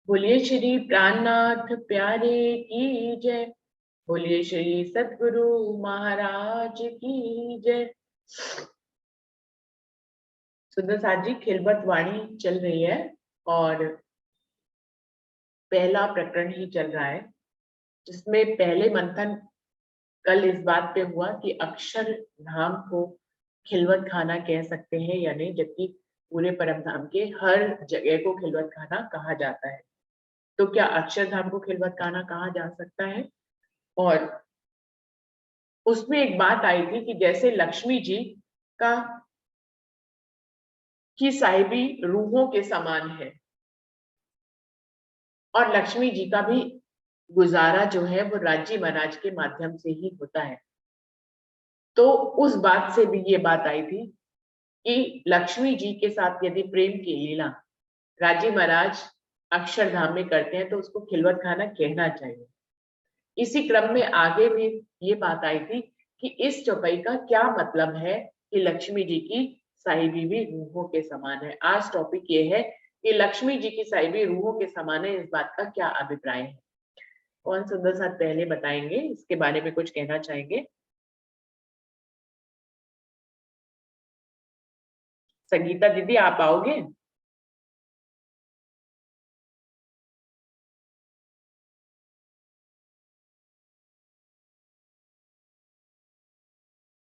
बोलिए श्री प्राणनाथ प्यारे की जय। बोलिए श्री सद्गुरु महाराज की जय। सुंदर साथ जी, खिलवत वाणी चल रही है और पहला प्रकरण ही चल रहा है, जिसमें पहले मंथन कल इस बात पे हुआ कि अक्षर धाम को खिलवत खाना कह सकते हैं या नहीं, जबकि पूरे परम धाम के हर जगह को खिलवत खाना कहा जाता है। तो क्या अक्षरधाम को खिलवत खाना कहा जा सकता है? और उसमें एक बात आई थी कि जैसे लक्ष्मी जी का की साहिबी रूहों के समान है और लक्ष्मी जी का भी गुजारा जो है वो राज्य महाराज के माध्यम से ही होता है। तो उस बात से भी ये बात आई थी कि लक्ष्मी जी के साथ यदि प्रेम की लीला राजी महाराज अक्षरधाम में करते हैं तो उसको खिलवत खाना कहना चाहिए। इसी क्रम में आगे भी ये बात आई थी कि इस चौपाई का क्या मतलब है कि लक्ष्मी जी की साहिबी भी रूहों के समान है। आज टॉपिक ये है कि लक्ष्मी जी की साहिबी रूहों के समान है, इस बात का क्या अभिप्राय है। कौन सुंदर साथ पहले बताएंगे, इसके बारे में कुछ कहना चाहेंगे? संगीता दीदी, आप आओगे?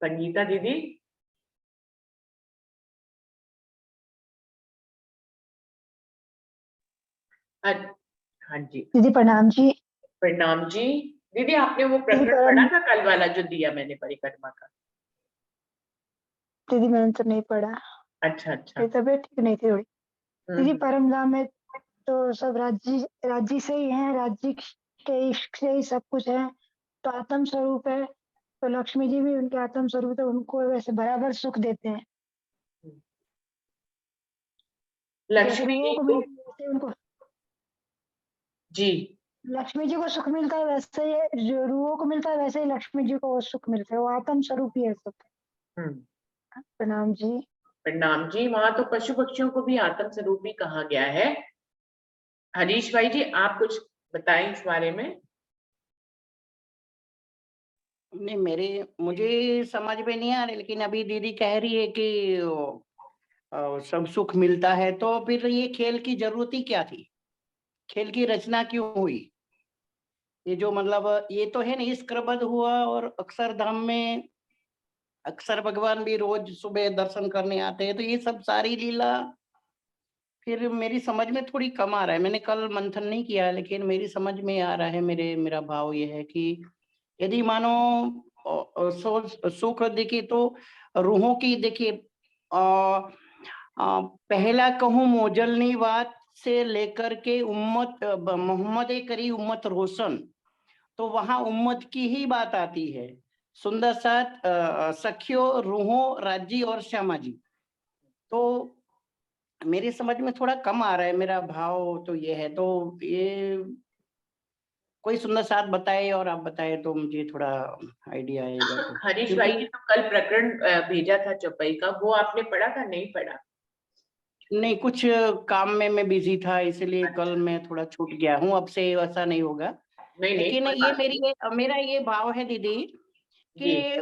संगीता दीदी। हाँ जी। दीदी प्रणाम जी। प्रणाम जी। दीदी, आपने वो दीदी प्रकरण पढ़ा था कल वाला जो दिया मैंने परिक्रमा का? दीदी मैंने तो नहीं पढ़ा, अच्छा अच्छा। मेरी तबीयत ठीक नहीं थी थोड़ी। दीदी हम्म। परम धाम में तो सब राज्य राज्य से ही है, राज्य के इश्क से ही सब कुछ है, तो आत्म स्वरूप है। तो लक्ष्मी जी भी उनके आत्म स्वरूप, तो उनको वैसे बराबर सुख देते हैं। जैसे लक्ष्मी रूहों जी को को। मिलता है वैसे उनको, जी। लक्ष्मी जी को सुख मिलता है वैसे ही जो रूहों को मिलता है वैसे ही लक्ष्मी जी को वो सुख मिलता है। वो आत्म स्वरूप ही है सब। हम्म। प्रणाम जी। प्रणाम जी। वहां तो पशु पक्षियों को भी आत्म स्वरूप ही कहा गया है। हरीश भाई जी, आप कुछ बताएं इस बारे में। नहीं, मुझे समझ में नहीं आ रहा, लेकिन अभी दीदी कह रही है कि सब सुख मिलता है, तो फिर ये खेल की जरूरत ही क्या थी? खेल की रचना क्यों हुई? ये जो मतलब ये तो है नहीं, क्रमबद्ध हुआ और अक्षरधाम में अक्सर भगवान भी रोज सुबह दर्शन करने आते हैं, तो ये सब सारी लीला फिर मेरी समझ में थोड़ी कम आ रहा है। मैंने कल मंथन नहीं किया, लेकिन मेरी समझ में आ रहा है, मेरा भाव ये है कि यदि मानो सुख देखिए तो रूहों की देखिए, पहला कहूँ मोजलनी बात से लेकर के उम्मत मोहम्मद करी उम्मत रोशन, तो वहां उम्मत की ही बात आती है। सुंदर साथ सखियों, रूहों, राज्य और श्यामा जी, तो मेरी समझ में थोड़ा कम आ रहा है। मेरा भाव तो ये है, तो ये कोई सुंदर साथ बताए और आप बताए तो मुझे थोड़ा आइडिया आएगा, तो हरीश भाई क्योंकि जी, तो कल प्रकरण भेजा था चौपाई का, वो आपने पढ़ा था नहीं पढ़ा? नहीं, कुछ काम में मैं बिजी था, इसलिए कल अच्छा। मैं थोड़ा छूट गया हूँ। अब से ऐसा नहीं होगा। नहीं नहीं, लेकिन कोई ये बात नहीं। मेरा ये भाव है दीदी कि जी।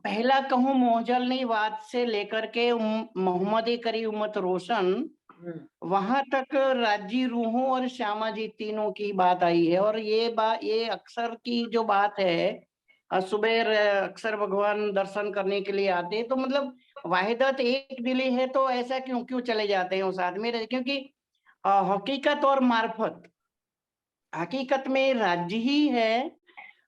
पहला कहूँ मोहजलनी बात से लेकर के मोहम्मद करी उम्मत रोशन, हम्म। वहां तक राजी, रूहों और श्यामा जी तीनों की बात आई है। और ये अक्सर की जो बात है, सुबह अक्सर भगवान दर्शन करने के लिए आते हैं, तो मतलब वाहिदत एक दिली है, तो ऐसा क्यों क्यों चले जाते हैं उस आदमी? क्योंकि हकीकत और मार्फत, हकीकत में राज्य ही है,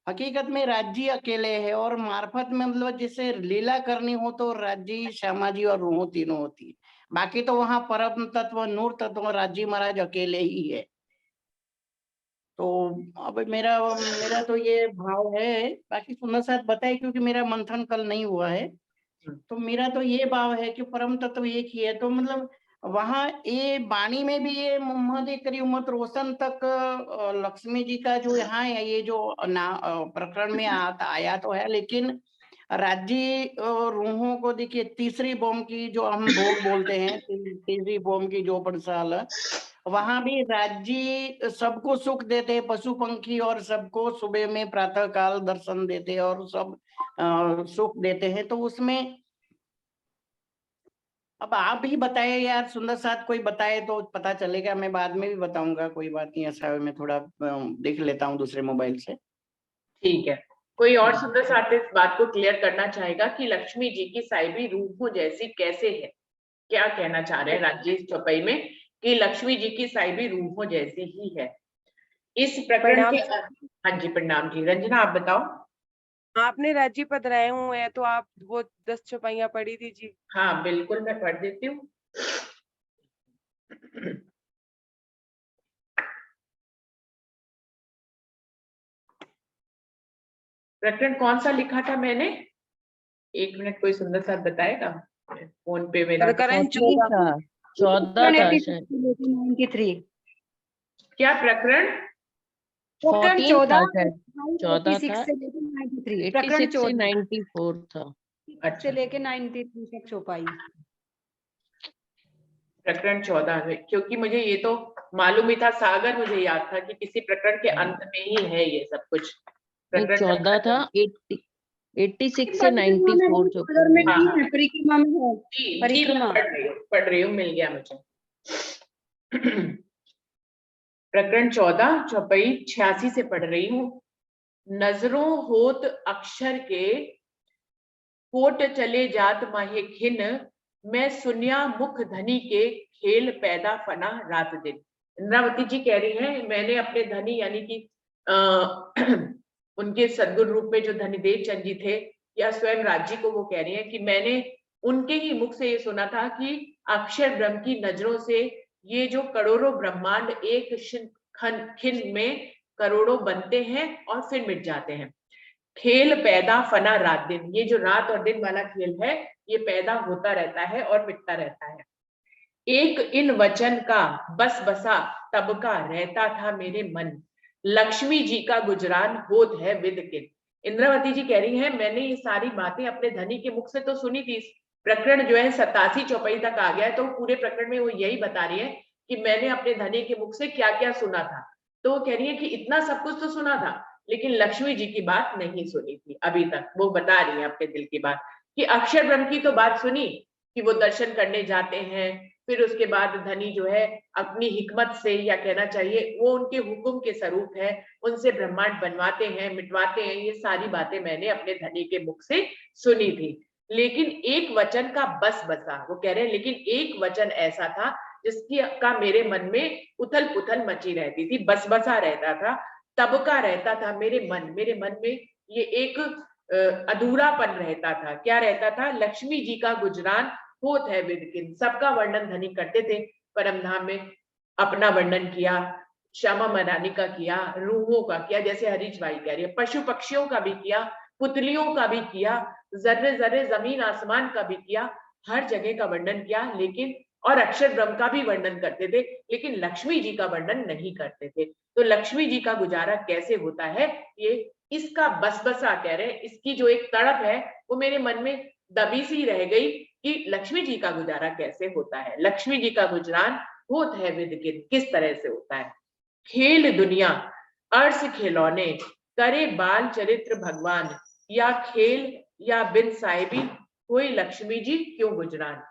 हकीकत में राज्य अकेले है, और मार्फत में मतलब जिसे लीला करनी हो तो राज्य, श्यामा जी और रूहों तीनों होती है। बाकी तो वहां परम तत्व, नूर तत्व, राज्य महाराज अकेले ही है। तो अब मेरा मेरा तो ये भाव है, बाकी सुंदर साथ बताए, क्योंकि मेरा मंथन कल नहीं हुआ है। तो मेरा तो ये भाव है कि परम तत्व एक ही है, तो मतलब वहां ये वाणी में भी ये मोहम्मद करी उम्मत रोशन तक लक्ष्मी जी का जो यहाँ है, ये जो प्रकरण में आया तो है, लेकिन राज्य रूहों को देखिए, तीसरी बॉम्ब की जो हम भोग बोलते हैं, तीसरी बॉम्ब की जो पड़साल, वहां भी राज्य सबको सुख देते, पशु पंखी और सबको सुबह में प्रातः काल दर्शन देते और सब सुख देते हैं। तो उसमें अब आप ही बताए यार, सुंदर साथ कोई बताए तो पता चलेगा, मैं बाद में भी बताऊंगा, कोई बात नहीं, ऐसा है मैं थोड़ा देख लेता हूँ दूसरे मोबाइल से। ठीक है, कोई और सुंदर साथ इस बात को क्लियर करना चाहेगा कि लक्ष्मी जी की साइबी रूहों जैसी कैसे है? क्या कहना चाह रहे हैं राजेश चौपाई में कि लक्ष्मी जी की साइबी रूहों जैसी ही है इस प्रकरण के? हाँ जी, प्रणाम जी। रंजना आप बताओ। आपने राज्य पद रहे हुए हैं तो आप वो 10 चौपाइयां पढ़ी दीजिए। हाँ बिल्कुल, मैं पढ़ देती हूँ। प्रकरण कौन सा लिखा था मैंने? 1 मिनट, कोई सुंदर साथ बताएगा? फोन पे मेरा प्रकरण 14 था शायद। 93। क्या प्रकरण? प्रकरण 14 14 था, 14 था, से लेकर 93। 86 से 14 94 था। अच्छा, से लेकर 93 तक चौपाई। प्रकरण 14 में, क्योंकि मुझे ये तो मालूम ही था, सागर मुझे याद था कि किसी प्रकरण के अंत में ही है ये सब कुछ। प्रकरण 14 था, 86 से 94 सागर में हाँ, नहीं है, परिक्रमा में है। जी, परिक्रमा। पढ़ रही हूँ, मिल गया मुझे। प्रकरण 14 चौपाई 86 से पढ़ रही हूँ। नजरों होत अक्षर के कोट चले जात माहे खिन, मैं सुनिया मुख धनी के खेल पैदा फना रात दिन। इंद्रावती जी कह रही हैं, मैंने अपने धनी यानी कि उनके सदगुरु रूप में जो धनीदेव चंद जी थे, या स्वयं राज्य को वो कह रही हैं कि मैंने उनके ही मुख से ये सुना था कि अक्षर ब्रह्म की नजरों से ये जो करोड़ों ब्रह्मांड एक खिन में करोड़ों बनते हैं और फिर मिट जाते हैं। खेल पैदा फना रात दिन, ये जो रात और दिन वाला खेल है ये पैदा होता रहता है और मिटता रहता है। एक इन वचन का बस बसा तब का रहता था मेरे मन, लक्ष्मी जी का गुजरान होत है विद किन। इंद्रावती जी कह रही हैं, मैंने ये सारी बातें अपने धनी के मुख से तो सुनी थी। प्रकरण जो है 87 चौपाई तक आ गया है, तो पूरे प्रकरण में वो यही बता रही है कि मैंने अपने धनी के मुख से क्या क्या सुना था। तो वो कह रही है कि इतना सब कुछ तो सुना था, लेकिन लक्ष्मी जी की बात नहीं सुनी थी अभी तक। वो बता रही है अपने दिल की बात कि अक्षर ब्रह्म की तो बात सुनी कि वो दर्शन करने जाते हैं, फिर उसके बाद धनी जो है अपनी हिकमत से, या कहना चाहिए वो उनके हुक्म के स्वरूप है, उनसे ब्रह्मांड बनवाते हैं, मिटवाते हैं। ये सारी बातें मैंने अपने धनी के मुख से सुनी थी, लेकिन एक वचन का बस बसा, वो कह रहे हैं, लेकिन एक वचन ऐसा था जिसकी का मेरे मन में उथल पुथल मची रहती थी, बस बसा रहता था, तब का रहता था मेरे मन में ये एक अधूरापन रहता था। क्या रहता था? लक्ष्मी जी का गुजरान होत है विद किन। सबका वर्णन धनी करते थे परम धाम में, अपना वर्णन किया, श्यामा मनानी का किया, रूहों का किया, जैसे हरीश भाई कह रही है, पशु पक्षियों का भी किया, पुतलियों का भी किया, जर्रे जर्रे जमीन आसमान का भी किया, हर जगह का वर्णन किया, लेकिन और अक्षर ब्रह्म का भी वर्णन करते थे, लेकिन लक्ष्मी जी का वर्णन नहीं करते थे। तो लक्ष्मी जी का गुजारा कैसे होता है, ये इसका बसबसा कह रहे हैं, इसकी जो एक तड़प है वो मेरे मन में दबी सी रह गई कि लक्ष्मी जी का गुजारा कैसे होता है, लक्ष्मी जी का गुजरान होत है विद किन, किस तरह से होता है। खेल दुनिया अर्श खिलौने करे बाल चरित्र भगवान, या खेल या बिन साहिबी हुई लक्ष्मी जी क्यों गुजरान।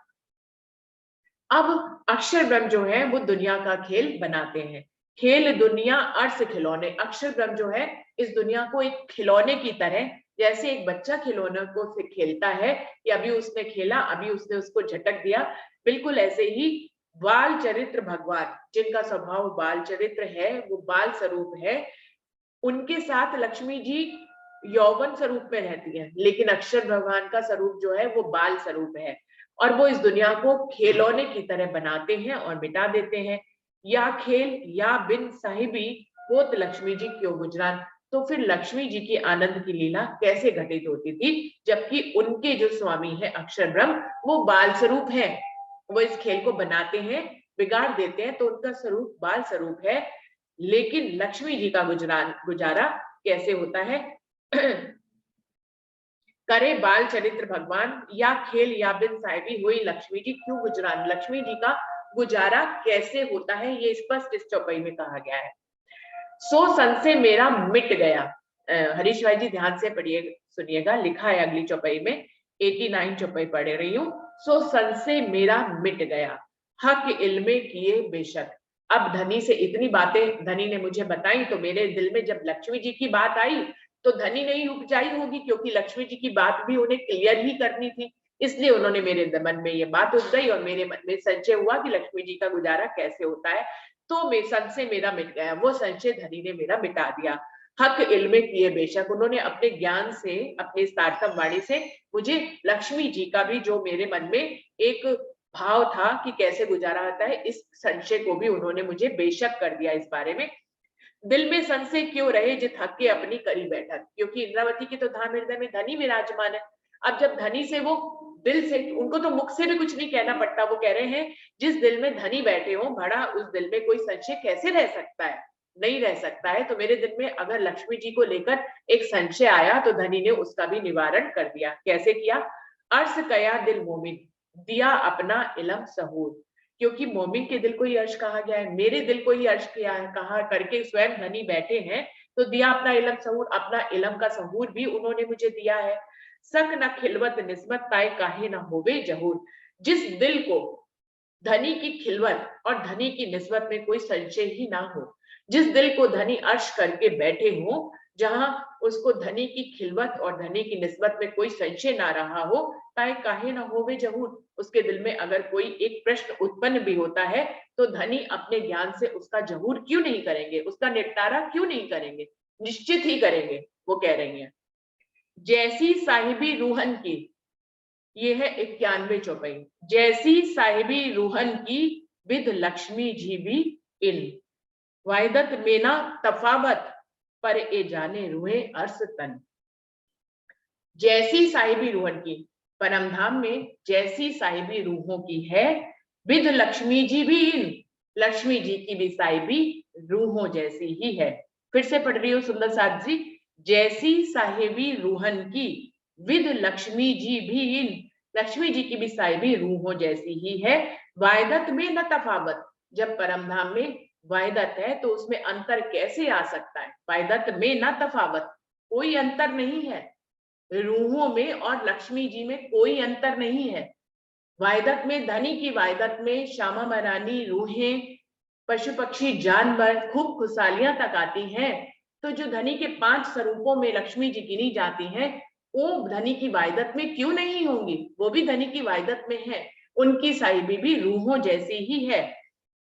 अब अक्षर ब्रह्म जो है वो दुनिया का खेल बनाते हैं। खेल दुनिया अर्श खिलौने, अक्षर ब्रह्म जो है इस दुनिया को एक खिलौने की तरह, जैसे एक बच्चा खिलौने को से खेलता है कि अभी उसने खेला, अभी उसने उसको झटक दिया, बिल्कुल ऐसे ही बाल चरित्र भगवान, जिनका स्वभाव बाल चरित्र है, वो बाल स्वरूप है, उनके साथ लक्ष्मी जी यौवन स्वरूप में रहती है, लेकिन अक्षर भगवान का स्वरूप जो है वो बाल स्वरूप है, और वो इस दुनिया को खिलौने की तरह बनाते हैं और मिटा देते हैं। या खेल या बिन साहिबी होत लक्ष्मी जी क्यों गुजरान। तो फिर लक्ष्मी जी की आनंद की लीला कैसे घटित होती थी, जबकि उनके जो स्वामी है अक्षर ब्रह्म वो बाल स्वरूप है, वो इस खेल को बनाते हैं, बिगाड़ देते हैं, तो उनका स्वरूप बाल स्वरूप है, लेकिन लक्ष्मी जी का गुजारा कैसे होता है। करे बाल चरित्र भगवान, या खेल या बिन साहिबी हुई लक्ष्मी जी क्यों गुजरान। लक्ष्मी जी का गुजारा कैसे होता है ये स्पष्ट इस चौपाई में कहा गया है। सो संशय मेरा मिट गया। हरीश भाई जी ध्यान से पढ़िए, सुनिएगा, लिखा है अगली चौपाई में, 89 चौपाई पढ़ रही हूँ। सो संशय मेरा मिट गया, हक इल्मे किए बेशक। अब धनी से इतनी बातें धनी ने मुझे बताई, तो मेरे दिल में जब लक्ष्मी जी की बात आई तो धनी नहीं उपजाई होगी, क्योंकि लक्ष्मी जी की बात भी उन्हें क्लियर ही करनी थी। इसलिए उन्होंने मेरे मन में ये बात उठ गई और मेरे मन में संशय हुआ कि लक्ष्मी जी का गुजारा कैसे होता है। तो संशय मेरा मिट गया, वो संशय धनी ने मेरा मिटा दिया। हक इल्मे किए बेशक, उन्होंने अपने ज्ञान से, अपनी सार्थक वाणी से मुझे लक्ष्मी जी का भी जो मेरे मन में एक भाव था कि कैसे गुजारा होता है, इस संशय को भी उन्होंने मुझे बेशक कर दिया। इस बारे में दिल में संशय क्यों रहे जित हक के अपनी करी बैठक, क्योंकि इंद्रावती के तो धाम हृदय में धनी विराजमान है। अब जब धनी से वो दिल से, उनको तो मुख से भी कुछ नहीं कहना पड़ता, वो कह रहे हैं जिस दिल में धनी बैठे हो भड़ा उस दिल में कोई संशय कैसे रह सकता है, नहीं रह सकता है। तो मेरे दिल में अगर लक्ष्मी जी को लेकर एक संशय आया तो धनी ने उसका भी निवारण कर दिया। कैसे किया? अर्श कया दिल मोमिन, दिया अपना इलम सहूर, क्योंकि मोमिन के दिल को ही अर्श कहा गया है, मेरे दिल को ही अर्श किया है, कहा करके स्वयं धनी बैठे हैं, तो दिया अपना इलम सहूर, अपना इलम का सहूर भी उन्होंने मुझे दिया है। सक न खिलवत निस्बत ताए काहे न होवे जहूर, जिस दिल को धनी की खिलवत और धनी की निस्बत में कोई संशय ही ना हो, जिस दिल को धनी अर्श करके बैठे हो, जहां उसको धनी की खिलवत और धनी की निस्बत में कोई संशय ना रहा हो, ताए काहे न होवे जहूर, उसके दिल में अगर कोई एक प्रश्न उत्पन्न भी होता है तो धनी अपने ज्ञान से उसका जहूर क्यों नहीं करेंगे, उसका निपटारा क्यों नहीं करेंगे, निश्चित ही करेंगे। वो कह रही हैं जैसी साहिबी रूहन की, ये है 91 चौपाई, जैसी साहिबी रूहन की विद लक्ष्मी जी भी इन, वायदत में ना तफावत पर ए जाने रूहे अर्स तन। जैसी साहिबी रूहन की, परमधाम में जैसी साहिबी रूहों की है, विद लक्ष्मी जी भी इन, लक्ष्मी जी की भी साहिबी रूहों जैसी ही है। फिर से पढ़ रही हूँ सुंदर साथ जी, जैसी साहिबी रूहन की विद लक्ष्मी जी भी इन, लक्ष्मी जी की भी साहिबी रूहों जैसी ही है। वायदत में न तफावत, जब परमधाम में वायदत है तो उसमें अंतर कैसे आ सकता है? वायदत में न तफावत, कोई अंतर नहीं है, रूहों में और लक्ष्मी जी में कोई अंतर नहीं है। वायदत में, धनी की वायदत में श्यामा महारानी, रूहें, पशु पक्षी जानवर खूब खुशहालियां तक आती हैं, तो जो धनी के 5 स्वरूपों में लक्ष्मी जी गिनी जाती हैं, वो धनी की वायदत में क्यों नहीं होंगी? वो भी धनी की वायदत में है, उनकी साहिबी भी रूहों जैसी ही है।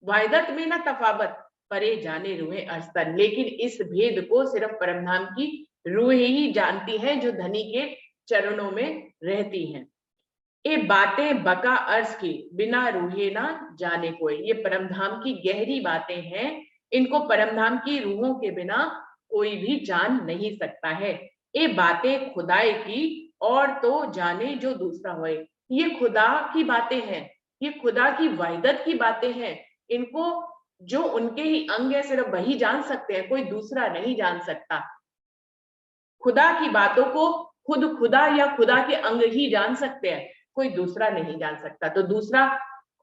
वायदत में न तफावत परे जाने रूहे अस्तन, लेकिन इस भेद को सिर्फ परमधाम की रूह ही जानती है जो धनी के चरणों में रहती हैं। ये बातें बका अर्ज की, बिना रूहे ना जाने कोई, ये परमधाम की गहरी बातें हैं, इनको परमधाम की रूहों के बिना कोई भी जान नहीं सकता है। ये बातें खुदाई की और तो जाने जो दूसरा होए, ये खुदा की बातें हैं, ये खुदा की वायदत की बातें हैं, इनको जो उनके ही अंग है सिर्फ वही जान सकते हैं, कोई दूसरा नहीं जान सकता। खुदा की बातों को खुद खुदा या खुदा के अंग ही जान सकते हैं, कोई दूसरा नहीं जान सकता। तो दूसरा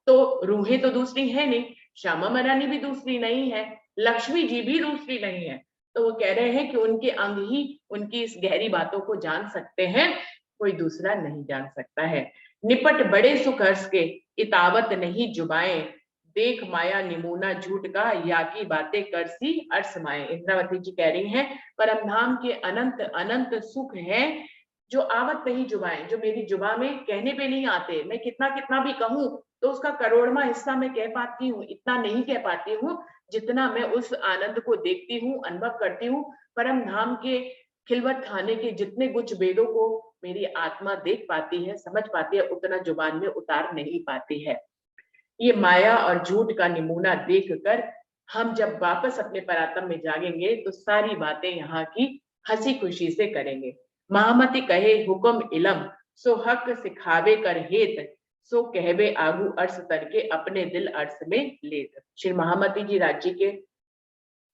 तो रूहें तो दूसरी है नहीं, श्यामा महारानी भी दूसरी नहीं है, लक्ष्मी जी भी दूसरी नहीं है, तो वो कह रहे हैं कि उनके अंग ही उनकी इस गहरी बातों को जान सकते हैं, कोई दूसरा नहीं जान सकता है। निपट बड़े सुख हर्ष के, इतावत नहीं जुबाएं, देख माया निमूना झूठ का, या की बातें करसी अर्श माए। इंद्रावती जी कह रही हैं परमधाम के अनंत अनंत सुख हैं जो आवत नहीं जुबाएं, जो मेरी जुबा में कहने पे नहीं आते, मैं कितना कितना भी कहूं तो उसका करोड़वां हिस्सा मैं कह पाती हूँ, इतना नहीं कह पाती हूँ जितना मैं उस आनंद को देखती हूँ, अनुभव करती हूँ। परम धाम के खिलवत खाने के जितने कुछ वेदों को मेरी आत्मा देख पाती है, समझ पाती है, उतना जुबान में उतार नहीं पाती है। ये माया और झूठ का नमूना देखकर हम जब वापस अपने परात्म में जागेंगे तो सारी बातें यहाँ की हंसी खुशी से करेंगे। महामती कहे हुक्म इलम, सो हक सिखावे कर हेत, सो कहवे आगू अर्श करके अपने दिल अर्श में लेत। श्री महामती जी राज्य के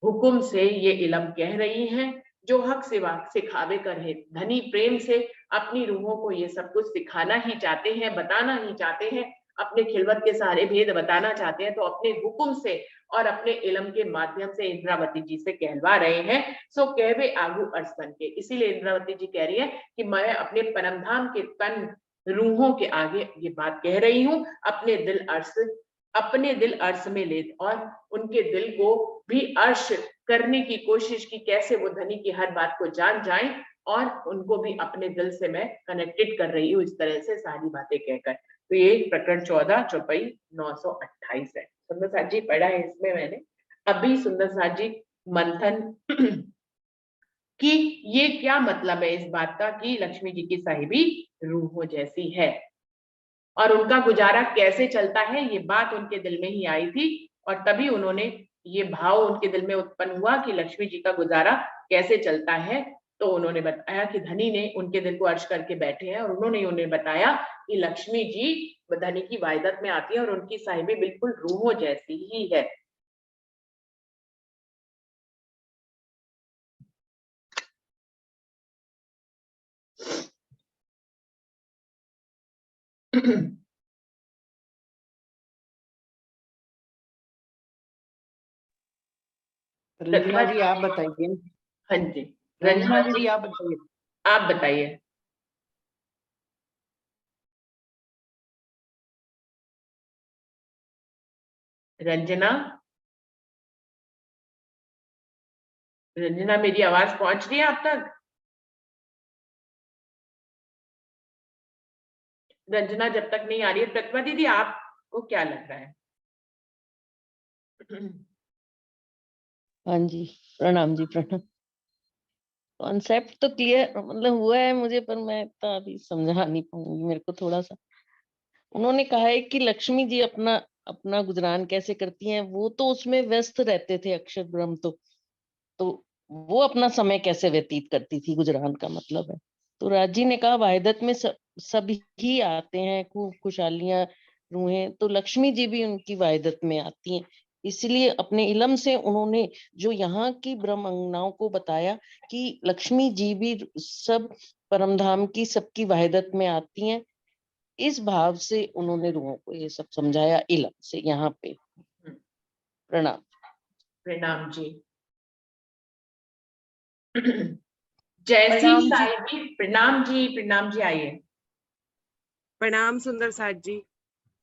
हुक्म से ये इलम कह रही हैं, जो हक सिखावे कर हेत, धनी प्रेम से अपनी रूहों को ये सब कुछ सिखाना ही चाहते हैं, बताना ही चाहते हैं, अपने खिलवत के सारे भेद बताना चाहते हैं, तो अपने हुक्म से और अपने इल्म के माध्यम से इंद्रावती जी से कहलवा रहे हैं। सो कहवे आगू अरसन के, इसीलिए इंद्रावती जी कह रही है कि मैं अपने परमधाम के तन रूहों के आगे ये बात कह रही हूँ, अपने दिल अर्श में ले, और उनके दिल को भी अर्श करने की कोशिश की, कैसे वो धनी की हर बात को जान जाएं, और उनको भी अपने दिल से मैं कनेक्टेड कर रही हूँ इस तरह से सारी बातें कहकर। तो ये प्रकरण 14 चौपाई 928 है। सुंदर साथ जी पढ़ा है इसमें मैंने। अभी सुंदर साथ जी मंथन कि ये क्या मतलब है इस बात का कि लक्ष्मी जी की साहिबी रूहों जैसी है, और उनका गुजारा कैसे चलता है, ये बात उनके दिल में ही आई थी, और तभी उन्होंने ये भाव उनके दिल में उत्पन्न हुआ कि लक्ष्मी जी का गुजारा कैसे चलता है। तो उन्होंने बताया कि धनी ने उनके दिल को अर्श करके बैठे हैं, और उन्होंने उन्हें बताया कि लक्ष्मी जी धनी की वायदत में आती है और उनकी साहिबी बिल्कुल रूहों जैसी ही है। रंजना जी आप बताइए। हाँ जी, रंजना दीदी आप बताइए। आप बताइए। रंजना, रंजना मेरी आवाज पहुंच रही है आप तक? रंजना जब तक नहीं आ रही है, प्रतिभा दीदी आपको क्या लग रहा है? हाँ जी, प्रणाम जी, प्रणाम। कॉन्सेप्ट तो क्लियर मतलब हुआ है मुझे, पर मैं इतना अभी समझा नहीं पाऊंगी, मेरे को थोड़ा सा। उन्होंने कहा है कि लक्ष्मी जी अपना अपना गुजरान कैसे करती हैं, वो तो उसमें व्यस्त रहते थे अक्षर ब्रह्म, तो वो अपना समय कैसे व्यतीत करती थी, गुजरान का मतलब है। तो राजी ने कहा वाहिदत में सब ही आते हैं, खूब खुशहालियां रूहें, तो लक्ष्मी जी भी उनकी वाहिदत में आती हैं। इसलिए अपने इलम से उन्होंने जो यहाँ की ब्रह्मंगनाओं को बताया कि लक्ष्मी जी भी सब परमधाम की सबकी वाहिदत में आती हैं, इस भाव से उन्होंने रूहों को ये सब समझाया इलम से यहाँ पे। प्रणाम। प्रणाम जी। जैसी प्रणाम जी। साहिबी, प्रणाम जी, प्रणाम जी, आइए। प्रणाम सुंदर साथ जी।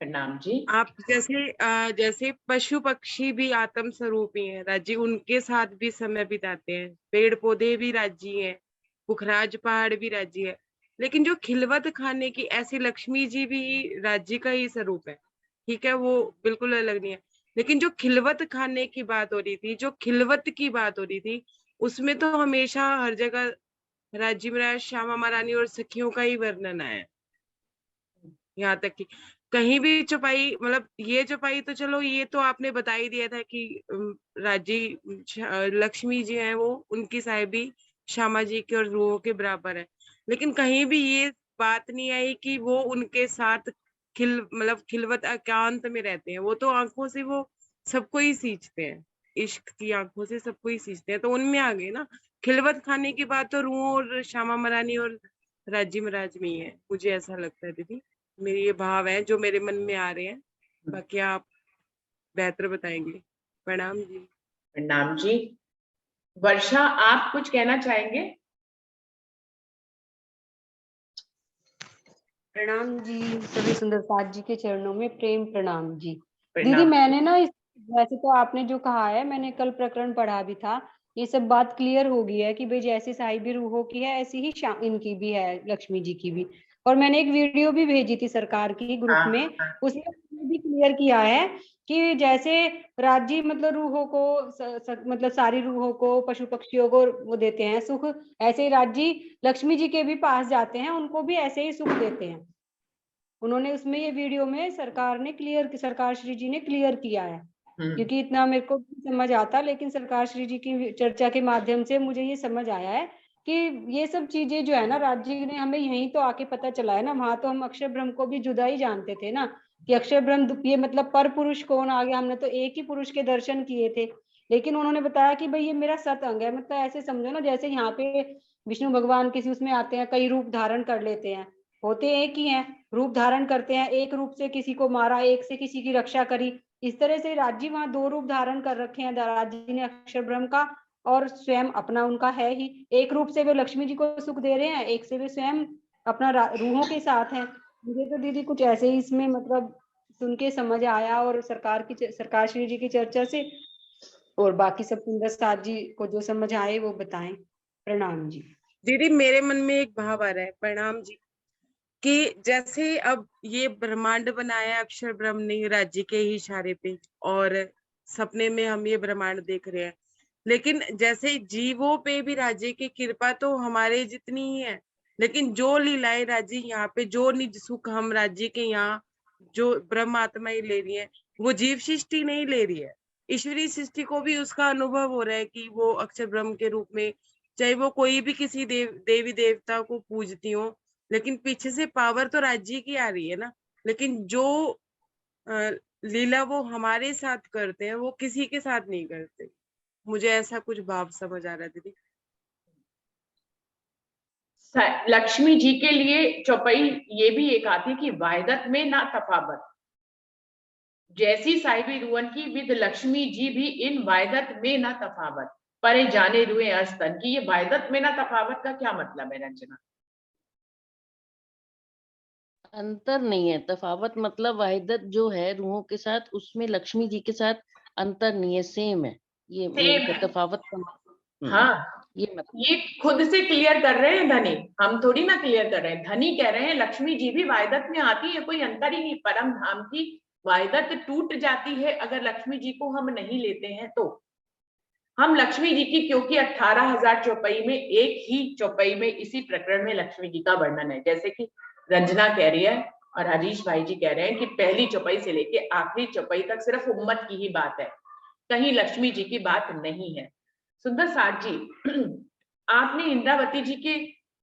प्रणाम जी। आप जैसे पशु पक्षी भी आत्म स्वरूपी हैं राजी, उनके साथ भी समय बिताते हैं, पेड़ पौधे भी राजी हैं, पुखराज पहाड़ भी राजी है, लेकिन जो खिलवत खाने की ऐसी लक्ष्मी जी भी राज्य का ही स्वरूप है। ठीक है, वो बिल्कुल अलग नहीं है, लेकिन जो खिलवत खाने की बात हो रही थी, जो खिलवत की बात हो रही थी, उसमें तो हमेशा हर जगह राज्य महाराज, श्यामा महारानी और सखियों का ही वर्णन है। यहाँ तक कि कहीं भी चौपाई, मतलब ये चौपाई तो चलो ये तो आपने बता ही दिया था कि राजी लक्ष्मी जी हैं, वो उनकी साहिबी श्यामा जी के और रूहों के बराबर है, लेकिन कहीं भी ये बात नहीं आई कि वो उनके साथ मतलब खिलवत एकांत में रहते हैं। वो तो आंखों से वो सबको ही सींचते हैं, इश्क की आंखों से सबको ही सींचते हैं, तो उनमें आ गए ना। खिलवत खाने की बात तो रूहों और श्यामा महारानी और राजी महाराज में ही है, मुझे ऐसा लगता है दीदी। मेरे ये भाव है जो मेरे मन में आ रहे हैं, बाकी आप बेहतर बताएंगे। प्रणाम जी। प्रणाम जी। वर्षा, आप कुछ कहना चाहेंगे? प्रणाम जी, सभी सुंदर साथ जी के चरणों में प्रेम प्रणाम जी। दीदी प्रणाम। मैंने ना वैसे तो आपने जो कहा है, मैंने कल प्रकरण पढ़ा भी था, ये सब बात क्लियर हो गई है कि भाई जैसी साहिबी रूहों की है ऐसी ही इनकी भी है, लक्ष्मी जी की भी। और मैंने एक वीडियो भी भेजी थी सरकार की ग्रुप हाँ, में, उसमें भी क्लियर किया है कि जैसे राज्य मतलब रूहों को मतलब सारी रूहों को, पशु पक्षियों को वो देते हैं सुख, ऐसे ही राज्य लक्ष्मी जी के भी पास जाते हैं, उनको भी ऐसे ही सुख देते हैं। उन्होंने उसमें ये वीडियो में सरकार श्री जी ने क्लियर किया है, क्योंकि इतना मेरे को समझ आता, लेकिन सरकार श्री जी की चर्चा के माध्यम से मुझे ये समझ आया है कि ये सब चीजें जो है ना, राज्य ने हमें यहीं तो आके पता चला है ना, वहां तो हम अक्षर ब्रह्म को भी जुदा ही जानते थे ना, कि अक्षर ब्रह्म ये मतलब पर पुरुष कौन आ गया, हमने तो एक ही पुरुष के दर्शन किए थे। लेकिन उन्होंने बताया कि भाई ये मेरा सत अंग है, मतलब ऐसे समझो ना जैसे यहाँ पे विष्णु भगवान किसी उसमें आते हैं, कई रूप धारण कर लेते हैं, होते एक ही हैं, रूप धारण करते हैं, एक रूप से किसी को मारा, एक से किसी की रक्षा करी। इस तरह से राज्य वहां 2 रूप धारण कर रखे हैं राज्य ने अक्षर ब्रह्म का, और स्वयं अपना उनका है ही। एक रूप से वे लक्ष्मी जी को सुख दे रहे हैं, एक से वे स्वयं अपना रूहों के साथ हैं। मुझे तो दीदी कुछ ऐसे ही इसमें मतलब सुन के समझ आया, और सरकार श्री जी की चर्चा से, और बाकी सब सुंदर साथ जी को जो समझ आए वो बताएं। प्रणाम जी। दीदी मेरे मन में एक भाव आ रहा है, प्रणाम जी, कि जैसे अब ये ब्रह्मांड बनाया अक्षर ब्रह्म ने राज्य के ही इशारे पे, और सपने में हम ये ब्रह्मांड देख रहे हैं, लेकिन जैसे जीवों पे भी राज्य की कृपा तो हमारे जितनी ही है, लेकिन जो लीलाएं राज्य यहाँ पे, जो निज सुख हम राज्य के यहाँ जो ब्रह्म आत्मा ही ले रही है, वो जीव सृष्टि नहीं ले रही है। ईश्वरीय सृष्टि को भी उसका अनुभव हो रहा है कि वो अक्षर ब्रह्म के रूप में, चाहे वो कोई भी किसी देवी देवता को पूजती हो, लेकिन पीछे से पावर तो राज्य की आ रही है ना। लेकिन जो लीला वो हमारे साथ करते हैं वो किसी के साथ नहीं करते। मुझे ऐसा कुछ भाव समझ आ रहा है दीदी। लक्ष्मी जी के लिए चौपाई ये भी एक आती है कि वायदत में ना तफावत, जैसी साहिबी रुअन की विद लक्ष्मी जी भी इन वायदत में ना तफावत, परे जाने रुए अस्तन की। ये वायदत में ना तफावत का क्या मतलब है रंजना? अंतर नहीं है, तफावत मतलब वाहिदत जो है रूहों के साथ, उसमें लक्ष्मी जी के साथ अंतर नहीं है, सेम है। ये सेम मेरे है। को तफावत का हाँ, ये मतलब ये खुद से क्लियर कर रहे हैं धनी, हम थोड़ी ना क्लियर कर रहे हैं। धनी कह रहे हैं लक्ष्मी जी भी वायदत में आती है, कोई अंतर ही नहीं। परम धाम की वायदत टूट जाती है अगर लक्ष्मी जी को हम नहीं लेते हैं तो। हम लक्ष्मी जी की, क्योंकि 18,000 चौपाई में एक ही चौपाई में इसी प्रकरण में लक्ष्मी जी का वर्णन है, जैसे कि रंजना कह रही है और हरीश भाई जी कह रहे हैं कि पहली चौपाई से लेके आखिरी चौपाई तक सिर्फ उम्मत की ही बात है, कहीं लक्ष्मी जी की बात नहीं है। सुंदर साथ जी, आपने इंद्रावती जी के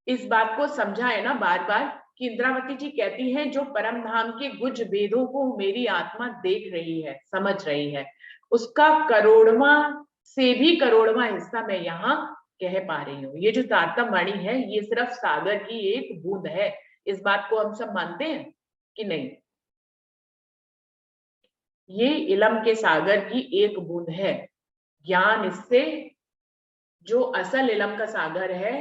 इस बात को समझा है ना बार बार, कि इंद्रावती जी कहती हैं जो परम धाम के गुज भेदों को मेरी आत्मा देख रही है, समझ रही है, उसका करोड़वा से भी करोड़वा हिस्सा मैं यहाँ कह पा रही हूँ। ये जो तारतम वाणी है ये सिर्फ सागर की एक बूंद है। इस बात को हम सब मानते हैं कि नहीं? ये इलम के सागर की एक बूंद है। ज्ञान इससे, जो असल इलम का सागर है,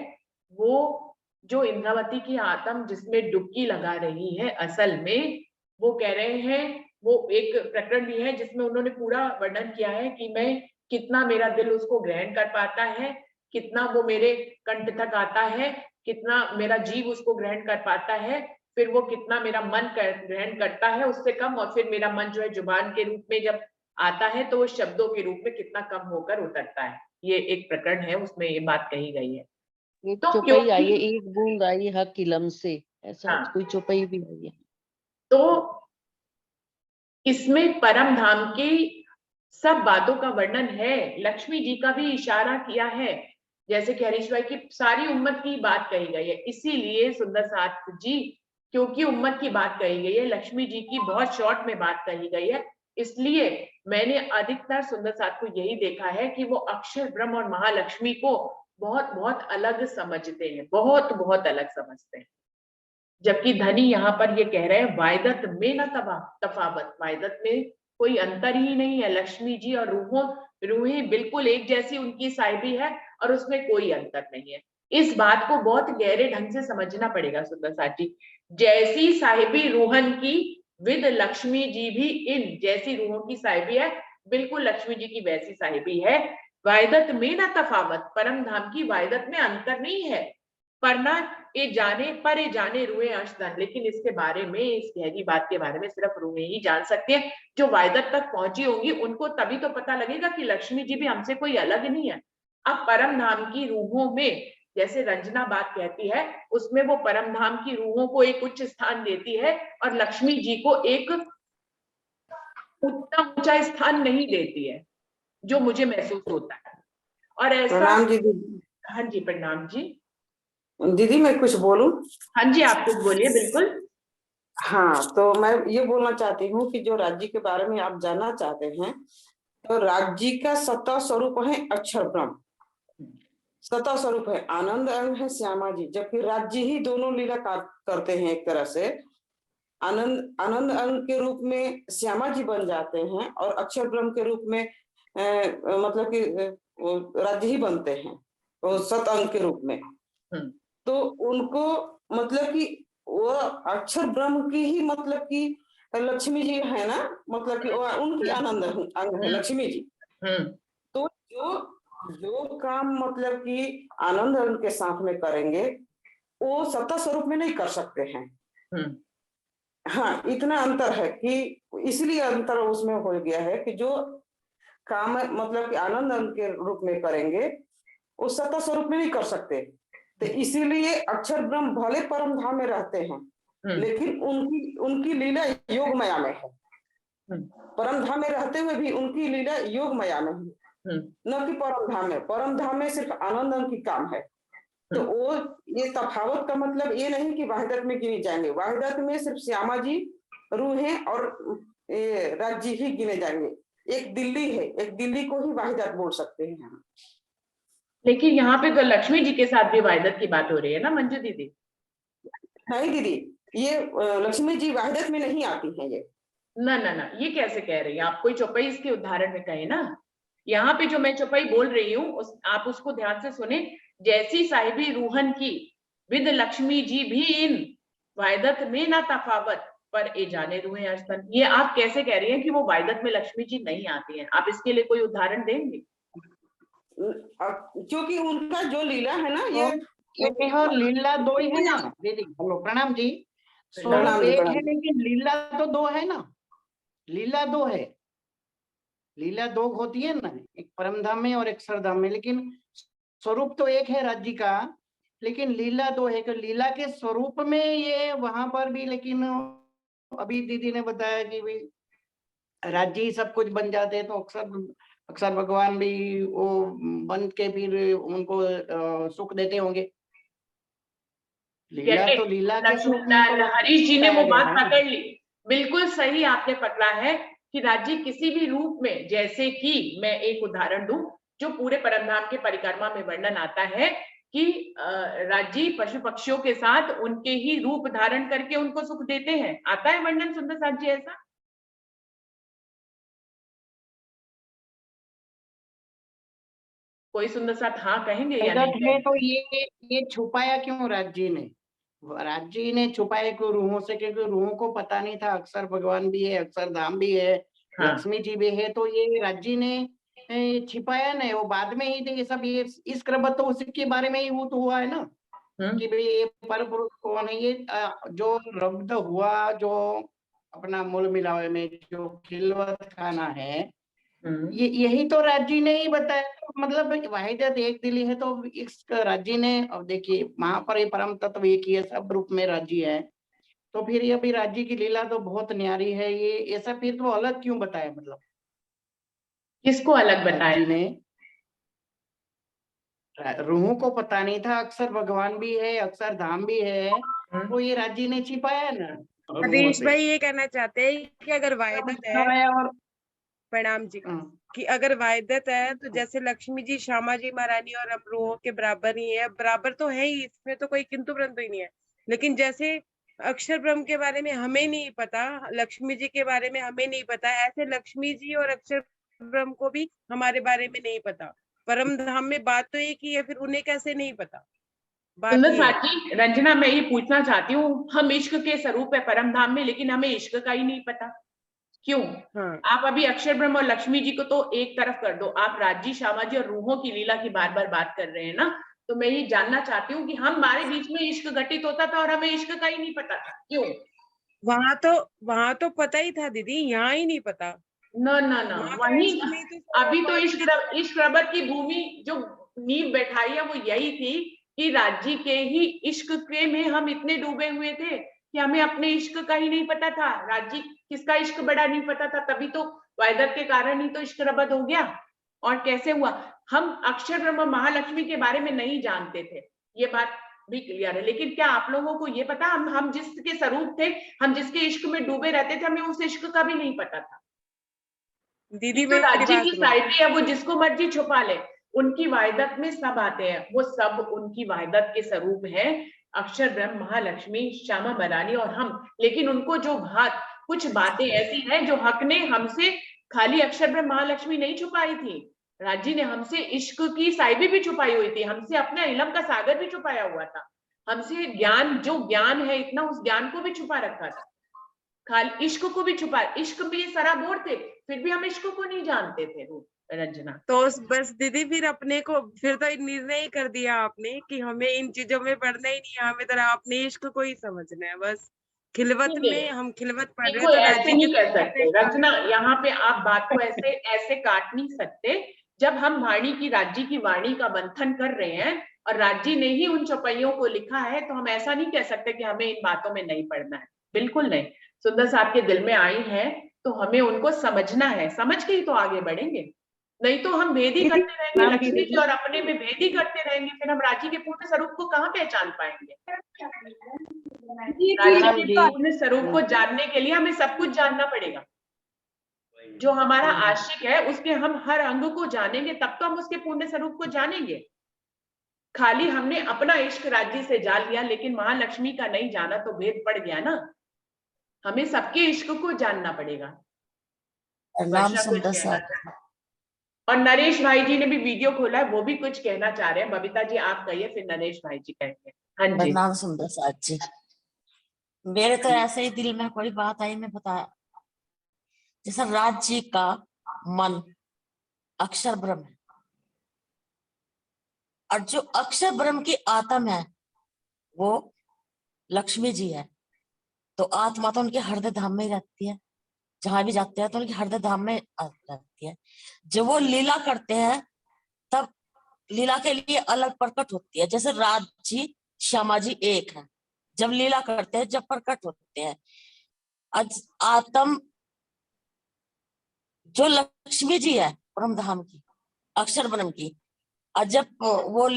वो जो इंद्रावती की आत्म जिसमें डुबकी लगा रही है, असल में वो कह रहे हैं, वो एक प्रकरण भी है जिसमें उन्होंने पूरा वर्णन किया है कि मैं कितना, मेरा दिल उसको ग्रहण कर पाता है, कितना वो मेरे कंठ तक आता है, कितना मेरा जीव उसको ग्रहण कर पाता है, फिर वो कितना मेरा मन ग्रहण करता है उससे कम, और फिर मेरा मन जो है जुबान के रूप में जब आता है तो वो शब्दों के रूप में कितना कम होकर उतरता है। ये एक प्रकरण है, उसमें ये बात कही गई है। एक तो चौपाई आई है, क्योंकि एक बूंद आई है हक इलम से, ऐसा हाँ, कोई चौपाई भी आई है। तो इसमें परम धाम की सब बातों का वर्णन है, लक्ष्मी जी का भी इशारा किया है, जैसे कि हरीश भाई की सारी उम्मत की बात कही गई है। इसीलिए सुंदर साथ जी, क्योंकि उम्मत की बात कही गई है, लक्ष्मी जी की बहुत शॉर्ट में बात कही गई है, इसलिए मैंने अधिकतर सुंदर साथ को यही देखा है कि वो अक्षर ब्रह्म और महालक्ष्मी को बहुत बहुत अलग समझते हैं, बहुत बहुत अलग समझते हैं। जबकि धनी यहाँ पर ये कह रहे हैं वायदत में न तफावत, वायदत में कोई अंतर ही नहीं है। लक्ष्मी जी और रूहें बिल्कुल एक जैसी उनकी साहिबी है और उसमें कोई अंतर नहीं है। इस बात को बहुत गहरे ढंग से समझना पड़ेगा सुंदर साथ जी। जैसी साहिबी रूहन की विद लक्ष्मी जी भी इन जैसी रूहों की साहिबी है, बिल्कुल लक्ष्मी जी की वैसी साहिबी है। वायदत में न तफावत, परम धाम की वायदत में अंतर नहीं है, पढ़ना ये जाने पर ये जाने रुए अशदन, लेकिन इसके बारे में, इस गहरी बात के बारे में सिर्फ रूहें ही जान सकती है। जो वायदत तक पहुंची होंगी उनको तभी तो पता लगेगा कि लक्ष्मी जी भी हमसे कोई अलग नहीं है। अब परम धाम की रूहों में, जैसे रंजना बात कहती है, उसमें वो परम धाम की रूहों को एक उच्च स्थान देती है और लक्ष्मी जी को एक उतना ऊंचा स्थान नहीं देती है, जो मुझे महसूस होता है। और ऐसा, प्रणाम दीदी। हाँ जी प्रणाम जी। दीदी मैं कुछ बोलूं? हाँ जी, आप कुछ बोलिए, बिल्कुल। हाँ, तो मैं ये बोलना चाहती हूँ कि जो राज्य के बारे में आप जानना चाहते हैं, तो राज्य का सत्ता स्वरूप है अक्षर ब्रह्म, सत्ता स्वरूप है आनंद अंग है श्यामा जी, जबकि राज्य ही दोनों लीला करते हैं एक तरह से। आनंद अंग के रूप में श्यामा जी बन जाते हैं और अक्षर ब्रह्म के रूप में मतलब कि राज्य ही बनते हैं वो सत अंग के रूप में। तो उनको मतलब कि वो अक्षर ब्रह्म की ही मतलब कि लक्ष्मी जी है ना, मतलब कि उनकी आनंद अंग है लक्ष्मी जी। तो जो काम मतलब कि आनंद अंग के साथ में करेंगे वो सत्ता स्वरूप में नहीं कर सकते हैं। हाँ, इतना अंतर है कि इसलिए अंतर उसमें हो गया है कि जो काम मतलब कि आनंद अंग के रूप में करेंगे वो सत्ता स्वरूप में नहीं कर सकते। तो इसीलिए अक्षर ब्रह्म भले परम धाम में रहते हैं लेकिन उनकी लीला योग माया में है। परम धाम में रहते हुए भी उनकी लीला योग माया में है, न कि परम धाम में। परम धाम में सिर्फ आनंद अंग की काम है। तो वो ये तफावत का मतलब ये नहीं कि वाहिदत में गिने जाएंगे, वाहिदत में सिर्फ श्यामा जी रूहें और राज्य ही गिने जाएंगे। एक दिल्ली है, एक दिल्ली को ही वाहिदत बोल सकते हैं हम। लेकिन यहाँ पे तो लक्ष्मी जी के साथ भी वाहिदत की बात हो रही है ना मंजू दीदी? नहीं दीदी, ये लक्ष्मी जी वाहिदत में नहीं आती हैं ये। ना ना ना, ये कैसे कह रही है आप? कोई चौपाई इसके उदाहरण में कहे ना। यहाँ पे जो मैं चौपाई बोल रही हूँ आप उसको ध्यान से सुने। जैसी साहिबी रूहन की विद लक्ष्मी जी भी इन वाहिदत में ना तफावत पर ए जाने रूहे अस्तन। ये आप कैसे कह रही हैं कि वो वाहिदत में लक्ष्मी जी नहीं आती हैं? आप इसके लिए कोई उदाहरण देंगे? क्योंकि उनका जो लीला है ना ये लीला दो ही है ना दीदी। हेलो, प्रणाम जी। स्वरूप एक है लेकिन लीला तो दो है ना। लीला दो है, लीला दो होती है ना, एक परम धाम में और एक अक्षरधाम में। लेकिन स्वरूप तो एक है राज्य का, लेकिन लीला दो है। कि लीला के स्वरूप में ये वहां पर भी, लेकिन अभी दीदी ने बताया कि भी राज्य ही सब कुछ बन जाते हैं, तो अक्सर भगवान भी वो बन के फिर उनको सुख देते होंगे। लीला तो लीला के स्वरूप में तो हरीश जी ने वो बताया बात गया है। पकड़ ली। बिल्कुल सही आपने पकड़ा है कि राज्य किसी भी रूप में, जैसे कि मैं एक उदाहरण दूं जो पूरे परमधाम के परिक्रमा में वर्णन आता है कि राज्य पशु पक्षियों के साथ उनके ही रूप धारण करके उनको सुख देते हैं। आता है वर्णन सुंदर साथ जी ऐसा? कोई सुंदर साथ हाँ कहेंगे या नहीं कहेंगे? तो ये छुपाया क्यों राज्य ने? राज्य ने छुपाया क्यों रूहों से? क्योंकि रूहों को पता नहीं था अक्षर भगवान भी है, अक्षरधाम भी है, लक्ष्मी जी भी है। तो ये राज्य ने छिपाया नहीं, वो बाद में ही ये सब ये इस क्रम तो उसी के बारे में ही वो तो हुआ है ना कि भाई ये पर पुरुष कौन है। ये जो रब्द हुआ, जो अपना मूल मिलावे में जो खिलवत खाना है, ये यही तो राज्य ने ही बताया। मतलब वाहिदत एक दिली है तो इस राज्य ने, अब देखिए वहां पर ये परम तत्व एक ही है, सब रूप में राज्य है। तो फिर ये भी राज्य की लीला तो बहुत न्यारी है। ये ऐसा फिर तो अलग क्यों बताया? मतलब किसको अलग बताया? राज्य ने, रूहों को पता नहीं था अक्षर भगवान भी है, अक्षरधाम भी है, तो ये राज्य ने छिपाया ना। हरीश भाई ये कहना चाहते हैं कि अगर वाहिदत है, और प्रणाम जी, कि अगर वाहिदत है तो जैसे लक्ष्मी जी, श्यामा जी महारानी और अमरूहों के बराबर ही है। बराबर तो है ही, इसमें तो कोई किंतु परंतु ही नहीं है। लेकिन जैसे अक्षर ब्रह्म के बारे में हमें नहीं पता, लक्ष्मी जी के बारे में हमें नहीं पता, ऐसे लक्ष्मी जी और अक्षर ब्रह्म को भी हमारे बारे में नहीं पता। परम धाम में बात तो एक ही है, फिर उन्हें कैसे नहीं पता? सुंदर साथ जी, रंजना मैं ये पूछना चाहती हूँ, हम इश्क के स्वरूप है परम धाम में, लेकिन हमें इश्क का ही नहीं पता, क्यों? आप अभी अक्षर ब्रह्म और लक्ष्मी जी को तो एक तरफ कर दो, आप राज्य, श्यामा जी और रूहों की लीला की बार बार बात कर रहे हैं ना। तो मैं ये जानना चाहती हूँ कि हमारे बीच में इश्क घटित होता था और हमें इश्क का ही नहीं पता था, क्यों? वहां तो पता ही था दीदी, यहाँ ही नहीं पता। ना ना ना, वहीं अभी तो इश्क रबर की भूमि जो नींव बैठाई है वो यही थी कि राज्य के ही इश्क के में हम इतने डूबे हुए थे कि हमें अपने इश्क का ही नहीं पता था। राज्य किसका इश्क बड़ा नहीं पता था, तभी तो वाहिदत के कारण ही तो इश्क रबद हो गया। और कैसे हुआ? हम अक्षर ब्रह्म महालक्ष्मी के बारे में नहीं जानते थे, ये बात भी क्लियर है। लेकिन क्या आप लोगों को ये पता, हम जिसके स्वरूप थे, हम जिसके इश्क में डूबे रहते थे, हमें उस इश्क का भी नहीं पता था। दीदी तो राज्य की साइड है, वो जिसको मर्जी छुपा ले, उनकी वाहिदत में सब आते हैं, वो सब उनकी वाहिदत के स्वरूप है। अक्षर ब्रह्म, महालक्ष्मी, श्यामा मरानी और हम, लेकिन उनको जो कुछ बातें ऐसी हैं जो हक ने हमसे खाली अक्षर ब्रह्म महालक्ष्मी नहीं छुपाई थी, राज्य ने हमसे इश्क की साइबी भी छुपाई हुई थी, हमसे अपना इल्म का सागर भी छुपाया हुआ था, हमसे ज्ञान, जो ज्ञान है इतना, उस ज्ञान को भी छुपा रखा था, खाली इश्क को भी छुपा। इश्क में सराबोर थे, फिर भी हम इश्क को नहीं जानते थे रंजना। तो बस दीदी फिर अपने को फिर तो निर्णय ही कर दिया आपने कि हमें इन चीजों में पढ़ना ही नहीं है, हमें तो अपने इश्क को ही समझना है बस। खिलवत में हम खिलवत पढ़ रहे देखो, तो ऐसे राज्य नहीं की कर सकते रचना, यहाँ पे आप बात को ऐसे ऐसे काट नहीं सकते। जब हम वाणी की, राज्य की वाणी का मंथन कर रहे हैं और राज्य ने ही उन चौपाइयों को लिखा है, तो हम ऐसा नहीं कह सकते कि हमें इन बातों में नहीं पढ़ना है, बिल्कुल नहीं। सुंदर साहब के दिल में आई है तो हमें उनको समझना है, समझ के ही तो आगे बढ़ेंगे, नहीं तो हम भेद ही करते रहेंगे लक्ष्मी जी और अपने में भेद ही करते रहेंगे, फिर हम राज्य के पूर्ण स्वरूप को कहाँ पहचान पाएंगे। राज्य के पूर्ण स्वरूप को जानने के लिए हमें सब कुछ जानना पड़ेगा। जो हमारा आशिक है उसके हम हर अंग को जानेंगे, तब तो हम उसके पूर्ण स्वरूप को जानेंगे। खाली हमने अपना इश्क राज्य से जान लिया लेकिन महालक्ष्मी का नहीं जाना तो भेद पड़ गया ना। हमें सबके इश्क को जानना पड़ेगा। वर्षा कुछ कहना चाहे, और नरेश भाई जी ने भी वीडियो खोला है, वो भी कुछ कहना चाह रहे हैं। बबीता जी आप कहिए, फिर नरेश भाई जी कहेंगे। हाँ जी। नाम सुंदर साथ जी, मेरे तो ऐसे ही दिल में कोई बात आई, मैं बताया जैसे राज्य का मन अक्षर ब्रह्म है, और जो अक्षर ब्रह्म की आत्मा है वो लक्ष्मी जी है। तो आत्मा तो उनके हृदय धाम में ही रहती है, जहां भी जाते हैं तो उनके हृदय धाम में रहती है। जब वो लीला करते हैं तब लीला के लिए अलग प्रकट होती है, जैसे राज्य श्यामा जी एक है, जब लीला करते हैं, जब प्रकट होते हैं। आत्म जो लक्ष्मी जी है ब्रह्म धाम की, अक्षर ब्रह्म की, और जब वो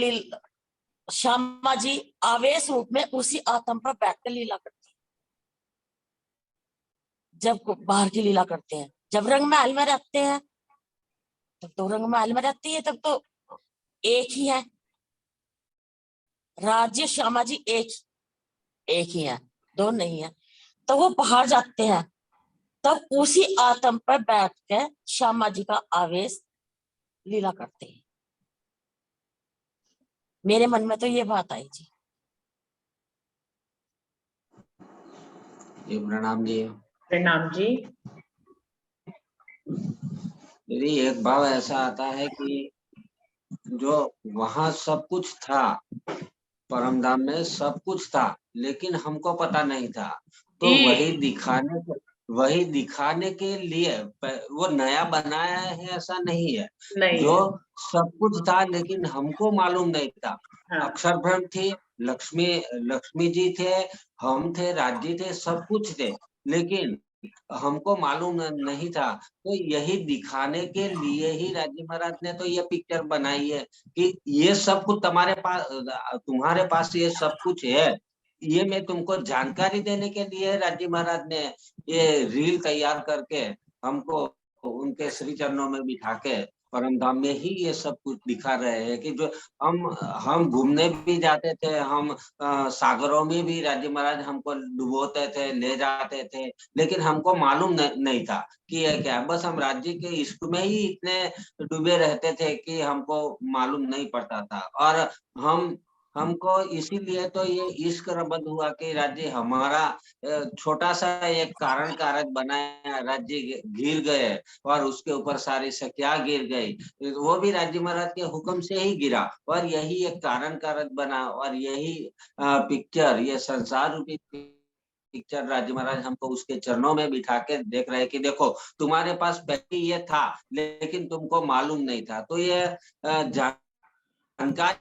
श्यामा जी आवेश रूप में उसी आत्म पर बैठकर लीला करती है। जब बाहर की लीला करते हैं, जब रंग महल में रहते हैं तब तो रंग महल में रहती है, तब तो एक ही है, राज्य श्यामा जी एक ही है, दो नहीं है। तो वो बाहर जाते हैं तब उसी आत्म पर बैठ के श्यामा जी का आवेश लीला करते हैं। मेरे मन में तो ये बात आई जी। प्रणाम जी। प्रणाम जी। मेरी एक भाव ऐसा आता है कि जो वहां सब कुछ था, परमधाम में सब कुछ था, लेकिन हमको पता नहीं था, तो वही दिखाने के लिए वो नया बनाया है, ऐसा नहीं है। नहीं जो सब कुछ था लेकिन हमको मालूम नहीं था। हाँ। अक्षर ब्रह्म थी, लक्ष्मी जी थे, हम थे, राज्य थे, सब कुछ थे, लेकिन हमको मालूम नहीं था। तो यही दिखाने के लिए ही राज्य महाराज ने तो ये पिक्चर बनाई है कि ये सब कुछ तुम्हारे पास ये सब कुछ है, ये मैं तुमको जानकारी देने के लिए राज्य महाराज ने ये रील तैयार करके हमको उनके श्री चरणों में बिठा के परम धाम में ही ये सब कुछ दिखा रहे हैं कि जो हम घूमने भी जाते थे, हम सागरों में भी राज्य महाराज हमको डुबोते थे, ले जाते थे, लेकिन हमको मालूम नहीं था कि ये क्या। बस हम राज्य के इश्क में ही इतने डूबे रहते थे कि हमको मालूम नहीं पड़ता था। और हमको इसीलिए तो ये इश्क रबद हुआ कि राज्य हमारा छोटा सा एक कारण कारक बनाया, राज्य गिर गए और उसके ऊपर सारी सख्या गिर गई, वो भी राज्य महाराज के हुक्म से ही गिरा, और यही एक कारण कारक बना। और यही पिक्चर, ये संसार रूपी पिक्चर राज्य महाराज हमको उसके चरणों में बिठा के देख रहे हैं कि देखो तुम्हारे पास पहले ये था लेकिन तुमको मालूम नहीं था। तो ये जानकारी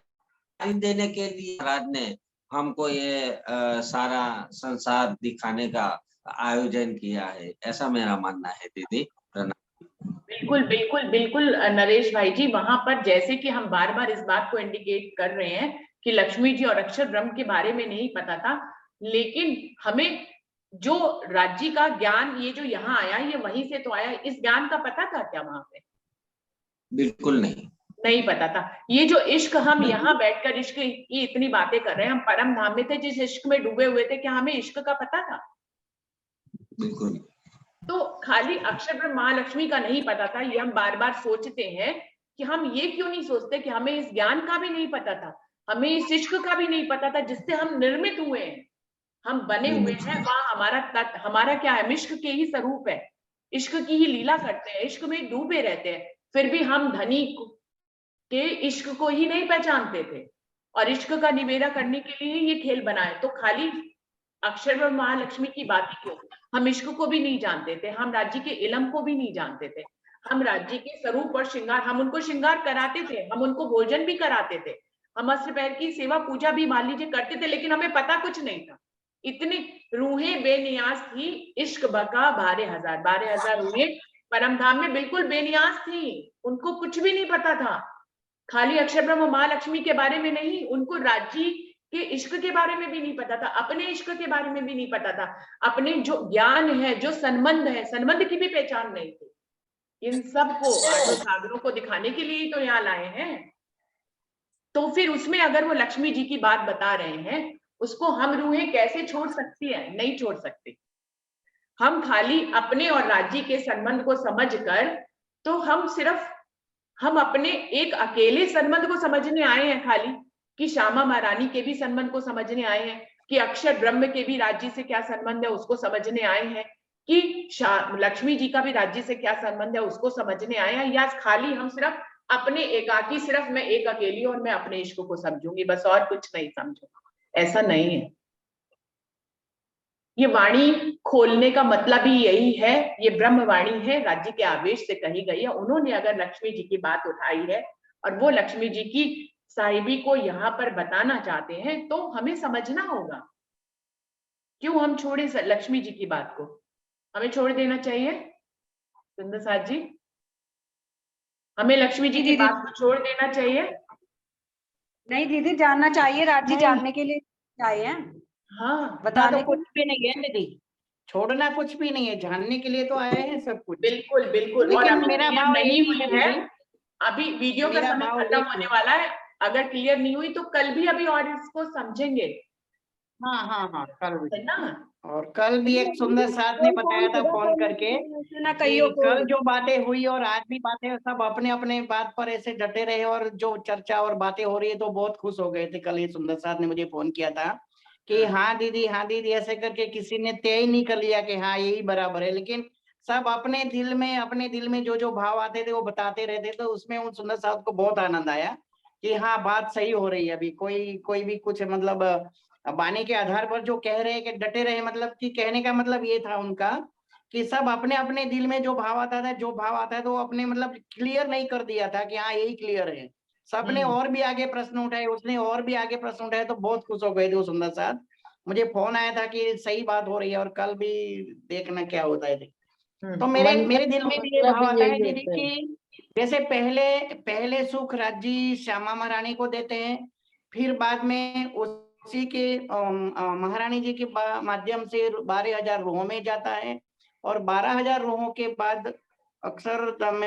देने के लिए महाराज ने हमको ये सारा संसार दिखाने का आयोजन किया है, ऐसा मेरा मानना है दीदी। बिल्कुल बिल्कुल बिल्कुल नरेश भाई जी, वहां पर जैसे कि हम बार बार इस बात को इंडिकेट कर रहे हैं कि लक्ष्मी जी और अक्षर ब्रह्म के बारे में नहीं पता था, लेकिन हमें जो राज्य का ज्ञान ये जो यहाँ आया ये वहीं से तो आया। इस ज्ञान का पता था क्या वहां पे? बिल्कुल नहीं। नहीं पता था। ये जो इश्क, हम यहाँ बैठकर इश्क की इतनी बातें कर रहे हैं, हम परम धाम में थे, जिस इश्क में डूबे हुए थे, क्या हमें इश्क का पता था? बिल्कुल। तो खाली अक्षर ब्रह्म महालक्ष्मी का नहीं पता था, ये हम बार बार सोचते हैं कि हम ये क्यों नहीं सोचते कि हमें इस ज्ञान का भी नहीं पता था, हमें इस इश्क का भी नहीं पता था जिससे हम निर्मित हुए हैं, हम बने हुए हैं। वहां हमारा तत्व, हमारा क्या है, हम इश्क के ही स्वरूप है, इश्क की ही लीला करते हैं, इश्क में डूबे रहते हैं। फिर भी हम धनी के इश्क को ही नहीं पहचानते थे और इश्क का निवेदा करने के लिए ये खेल बनाए। तो खाली अक्षर ब्रह्म महालक्ष्मी की बात ही क्यों, हम इश्क को भी नहीं जानते थे, हम राज्य के इलम को भी नहीं जानते थे, हम राज्य के स्वरूप और श्रृंगार, हम उनको श्रृंगार कराते थे, हम उनको भोजन भी कराते थे, हम अस्त्र पैर की सेवा पूजा भी मान लीजिए करते थे, लेकिन हमें पता कुछ नहीं था। इतनी रूहें बेनियाज थी, इश्क बका 12,000, 12,000 रूहें परम धाम में बिल्कुल बेनियाज थी, उनको कुछ भी नहीं पता था। खाली अक्षर ब्रह्म महालक्ष्मी के बारे में नहीं, उनको राज्य के इश्क के बारे में भी नहीं पता था, अपने इश्क के बारे में भी नहीं पता था, अपने जो ज्ञान है, जो संबंध है, संबंध की भी पहचान नहीं थी। इन सब को आठों सागरों को दिखाने के लिए ही तो यहाँ लाए हैं। तो फिर उसमें अगर वो लक्ष्मी जी की बात बता रहे हैं, उसको हम रूहें कैसे छोड़ सकती है? नहीं छोड़ सकती। हम खाली अपने और राज्य के संबंध को समझकर, तो हम अपने एक अकेले संबंध को समझने आए हैं खाली, कि श्यामा महारानी के भी संबंध को समझने आए हैं, कि अक्षर ब्रह्म के भी राज्य से क्या संबंध है उसको समझने आए हैं, कि लक्ष्मी जी का भी राज्य से क्या संबंध है उसको समझने आए हैं, या खाली हम सिर्फ अपने एकाकी, सिर्फ मैं एक अकेली और मैं अपने इश्क को समझूंगी बस और कुछ नहीं समझूंगा? ऐसा नहीं है। ये वाणी खोलने का मतलब ही यही है, ये ब्रह्म वाणी है, राज्य के आवेश से कही गई है। उन्होंने अगर लक्ष्मी जी की बात उठाई है और वो लक्ष्मी जी की साहिबी को यहाँ पर बताना चाहते हैं, तो हमें समझना होगा। क्यों हम छोड़े लक्ष्मी जी की बात को? हमें छोड़ देना चाहिए सुंदर साथ जी? हमें लक्ष्मी जी की बात को छोड़ देना चाहिए? नहीं दीदी, जानना चाहिए, राज्य जानने के लिए आए हैं। हाँ, बताना तो कुछ भी नहीं है दीदी, छोड़ना कुछ भी नहीं है, जानने के लिए तो आए हैं सब कुछ। बिल्कुल बिल्कुल। और लेकिन अभी मेरा क्लियर भाव नहीं एक ही हुई है है, दीदी, अभी वीडियो का मेरा समय भाव खत्म एक होने है। वाला है, अगर क्लियर नहीं हुई तो कल भी अभी और इसको समझेंगे, हाँ हाँ हाँ, कल भी। है ना? और कल भी एक सुंदर साथ ने बताया था फोन करके ना कि कईयों को कल जो बातें हुई और आज भी बातें, सब अपने अपने बात पर ऐसे डटे रहे और जो चर्चा और बातें हो रही है, तो बहुत खुश हो गए थे। कल ये सुंदर साथ ने मुझे फोन किया था कि हाँ दीदी ऐसे करके किसी ने तय नहीं कर लिया कि हाँ यही बराबर है, लेकिन सब अपने दिल में जो जो भाव आते थे वो बताते रहते, तो उसमें उन सुंदर साहब को बहुत आनंद आया कि हाँ बात सही हो रही है। अभी कोई भी कुछ मतलब वाणी के आधार पर जो कह रहे हैं कि डटे रहे, मतलब कि कहने का मतलब ये था उनका कि सब अपने अपने दिल में जो भाव आता है तो वो अपने मतलब क्लियर नहीं कर दिया था कि हाँ यही क्लियर है। सबने और भी आगे प्रश्न उठाए, उसने और भी आगे प्रश्न उठाए, तो बहुत खुश हो गए थे वो सुंदर साथ। मुझे फोन आया था कि सही बात हो रही है और कल भी देखना क्या होता है। तो मेरे दिल में भी ये भाव आता है दीदी कि जैसे पहले सुख राज्य श्यामा महारानी को देते हैं, फिर बाद में उसी के महारानी जी के माध्यम से 12,000 रूहों में जाता है, और 12,000 रूहों के बाद अक्सर